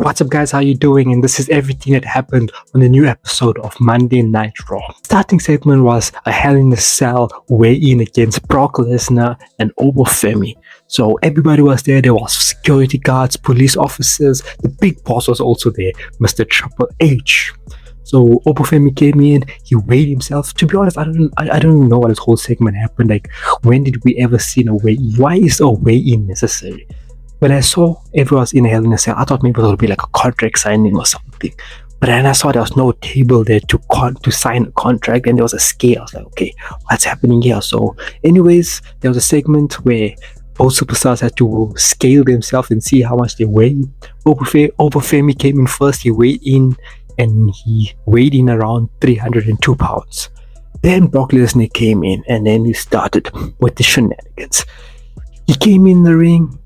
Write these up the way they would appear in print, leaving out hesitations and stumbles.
What's up guys, how you doing? And this is everything that happened on the new episode of Monday Night Raw. Starting segment was a Hell in a Cell weigh-in against Brock Lesnar and Femi. So everybody was there. There was security guards, police officers. The big boss was also there, Mr. Triple H. So Femi came in, he weighed himself. To be honest, I don't even know what this whole segment happened. Like, when did we ever see a weigh-in? Why is a weigh-in necessary? When I saw everyone was in a Hell in a Cell, I thought maybe it would be like a contract signing or something. But then I saw there was no table there to sign a contract, and there was a scale. I was like, okay, what's happening here? So anyways, there was a segment where both superstars had to scale themselves and see how much they weigh. Femi came in first. He weighed in around 302 pounds. Then Brock Lesnar came in, and then he started with the shenanigans. He came in the ring,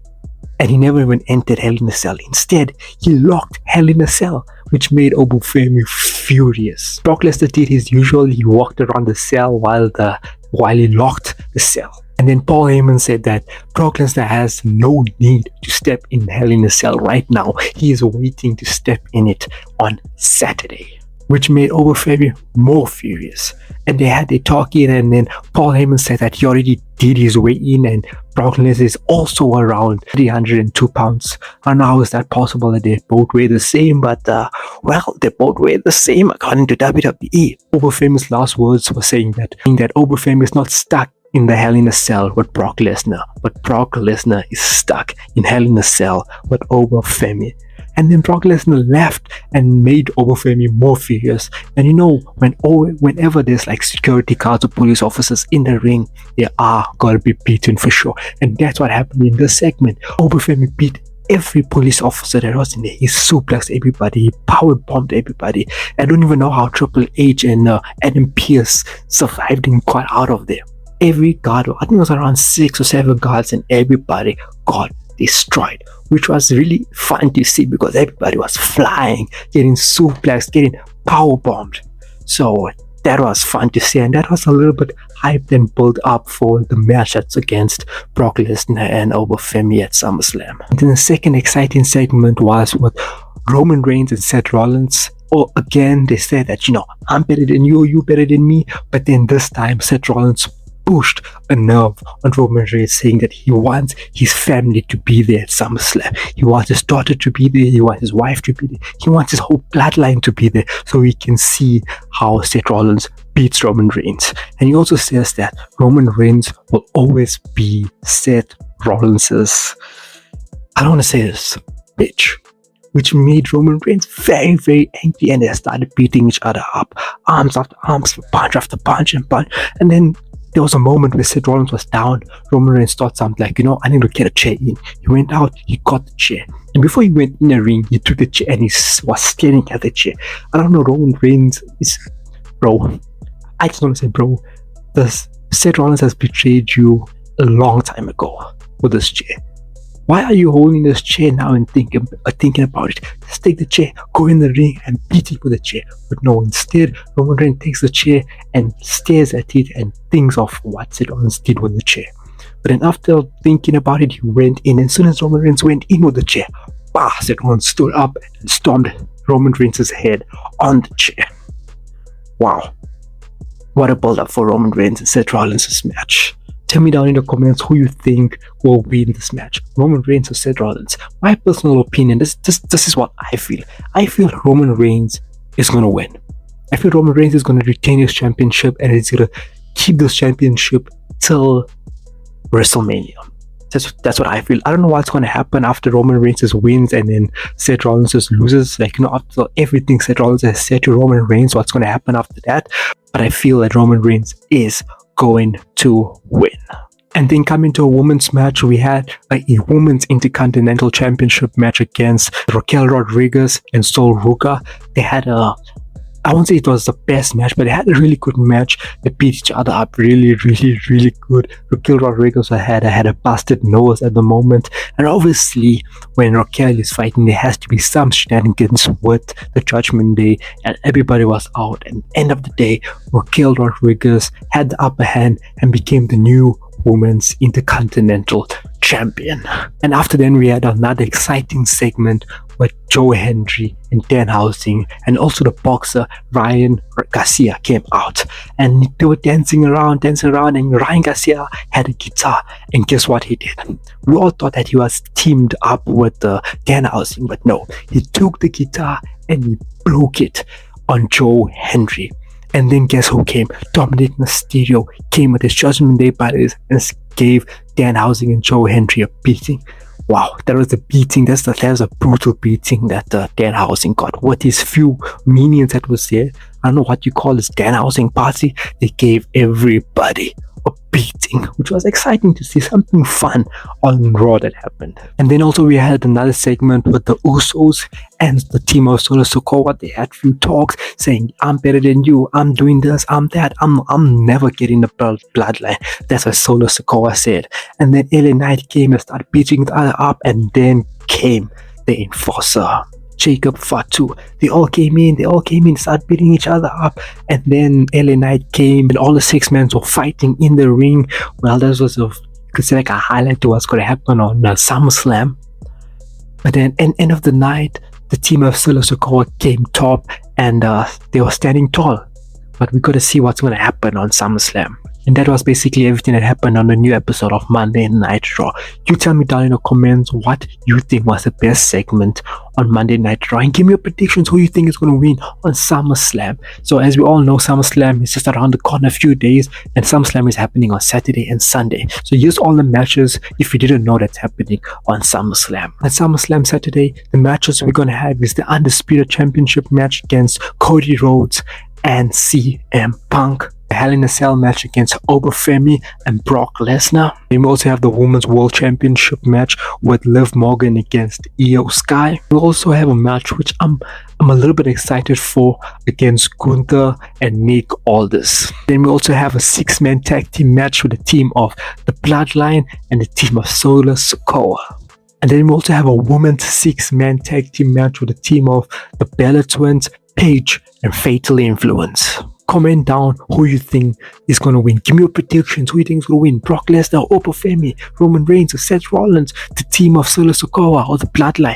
and he never even entered Hell in a Cell. Instead, he locked Hell in a Cell, which made Femi furious. Brock Lesnar did his usual. He walked around the cell while he locked the cell. And then Paul Heyman said that Brock Lesnar has no need to step in Hell in a Cell right now. He is waiting to step in it on Saturday, which made Femi more furious. And they had their talk in, and then Paul Heyman said that he already did his weigh-in, and Brock Lesnar is also around 302 pounds. I don't know how is that possible that they both weigh the same, but they both weigh the same according to WWE. Femi's last words were saying that Femi is not stuck in the Hell in a Cell with Brock Lesnar, but Brock Lesnar is stuck in Hell in a Cell with Femi. And then Brock Lesnar left and made Femi more furious. And you know, whenever there's like security guards or police officers in the ring, they are gonna be beaten for sure. And that's what happened in this segment. Femi beat every police officer that was in there. He suplexed everybody. He power bombed everybody. I don't even know how Triple H and Adam Pearce survived and got out of there. Every guard, I think it was around 6 or 7 guards, and everybody got destroyed, which was really fun to see because everybody was flying, getting suplexed, getting power bombed. So that was fun to see, and that was a little bit hyped and built up for the match that's against Brock Lesnar and Femi at SummerSlam. And then the second exciting segment was with Roman Reigns and Seth Rollins. Again, they said that, I'm better than you, you better than me, but then this time Seth Rollins pushed a nerve on Roman Reigns, saying that he wants his family to be there at SummerSlam. He wants his daughter to be there. He wants his wife to be there. He wants his whole bloodline to be there, so we can see how Seth Rollins beats Roman Reigns. And he also says that Roman Reigns will always be Seth Rollins's, I don't want to say this, bitch, which made Roman Reigns very, very angry, and they started beating each other up, arms after arms, punch after punch and punch. And then there was a moment where Seth Rollins was down. Roman Reigns thought something like, I need to get a chair in. He went out, he got the chair. And before he went in the ring, he took the chair and he was staring at the chair. I don't know, Roman Reigns is, bro. I just want to say, bro, Seth Rollins has betrayed you a long time ago with this chair. Why are you holding this chair now and thinking about it? Just take the chair, go in the ring and beat it with the chair. But no, instead, Roman Reigns takes the chair and stares at it and thinks of what Seth Rollins did with the chair. But then after thinking about it, he went in. And as soon as Roman Reigns went in with the chair, Seth Rollins stood up and stomped Roman Reigns' head on the chair. Wow. What a build-up for Roman Reigns and Seth Rollins' match. Tell me down in the comments who you think will win this match, Roman Reigns or Seth Rollins. My personal opinion, this is what I feel. I feel Roman Reigns is going to win. I feel Roman Reigns is going to retain his championship, and he's going to keep this championship till WrestleMania. That's what I feel. I don't know what's going to happen after Roman Reigns wins and then Seth Rollins loses. After everything Seth Rollins has said to Roman Reigns, what's going to happen after that? But I feel that Roman Reigns is going to win. And then coming to a women's match, we had a women's Intercontinental Championship match against Raquel Rodriguez and Sol Ruca. They had I won't say it was the best match, but they had a really good match. They beat each other up really, really, really good. Raquel Rodriguez had a busted nose at the moment. And obviously, when Raquel is fighting, there has to be some shenanigans with the Judgment Day. And everybody was out. And end of the day, Raquel Rodriguez had the upper hand and became the new Women's Intercontinental Champion. And after then, we had another exciting segment but Joe Hendry and Danhausen and also the boxer Ryan Garcia came out, and they were dancing around, and Ryan Garcia had a guitar, and guess what he did? We all thought that he was teamed up with Danhausen, but no, he took the guitar and he broke it on Joe Hendry. And then guess who came? Dominic Mysterio came with his Judgment Day buddies and gave Danhausen and Joe Hendry a beating. Wow, that was a beating. That was a brutal beating that Danhausen got with his few minions that was there. I don't know what you call this Danhausen party. They gave everybody a beating, which was exciting to see, something fun on Raw that happened. And then also we had another segment with the Usos and the team of Solo Sikoa. They had few talks saying, I'm better than you, I'm doing this, I'm that, I'm never getting the bloodline. That's what Solo Sikoa said. And then LA Knight came and started beating the other up, and then came the enforcer, Jacob Fatu. They all came in, started beating each other up, and then LA Knight came, and all the 6 men were fighting in the ring. Well, that was like a highlight to what's going to happen on SummerSlam. But then, end of the night, the team of Solo Sikoa came top, and they were standing tall. But we got to see what's going to happen on SummerSlam. And that was basically everything that happened on the new episode of Monday Night Raw. You tell me down in the comments what you think was the best segment on Monday Night Raw, and give me your predictions who you think is going to win on SummerSlam. So as we all know, SummerSlam is just around the corner, a few days, and SummerSlam is happening on Saturday and Sunday. So here's all the matches if you didn't know that's happening on SummerSlam. On SummerSlam Saturday, the matches we're going to have is the Undisputed Championship match against Cody Rhodes and CM Punk. Hell in a Cell match against Femi and Brock Lesnar. Then we also have the Women's World Championship match with Liv Morgan against Io Sky. We also have a match which I'm a little bit excited for against Gunther and Nick Aldis. Then we also have a 6-man tag team match with the team of the Bloodline and the team of Solo Sikoa. And then we also have a women's 6-man tag team match with the team of the Bella Twins, Paige and Fatal Influence. Comment down who you think is going to win. Give me your predictions. Who you think is going to win? Brock Lesnar, Femi, Roman Reigns, or Seth Rollins, the team of Solo Sikoa, or the Bloodline?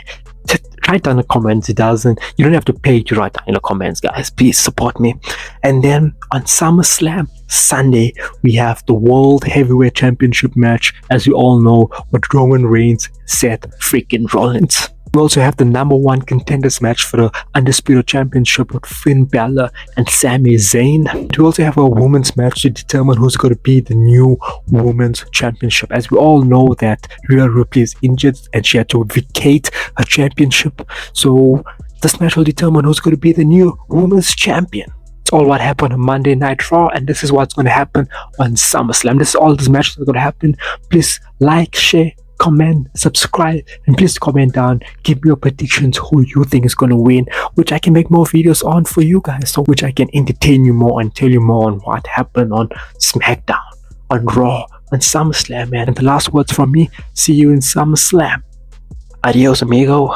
Write down in the comments. You don't have to pay to write down in the comments, guys. Please support me. And then on SummerSlam Sunday, we have the World Heavyweight Championship match, as we all know, with Roman Reigns, Seth freaking Rollins. We also have the #1 contenders match for the Undisputed Championship with Finn Balor and Sami Zayn. We also have a women's match to determine who's going to be the new women's championship. As we all know that Rhea Ripley is injured and she had to vacate her championship. So this match will determine who's going to be the new women's champion. It's all what happened on Monday Night Raw, and this is what's going to happen on SummerSlam. This is all these matches that are going to happen. Please like, share, comment, subscribe, and please comment down, give me your predictions who you think is going to win, which I can make more videos on for you guys, so which I can entertain you more and tell you more on what happened on SmackDown, on Raw, on SummerSlam, man. And the last words from me, see you in SummerSlam. Adios, amigo.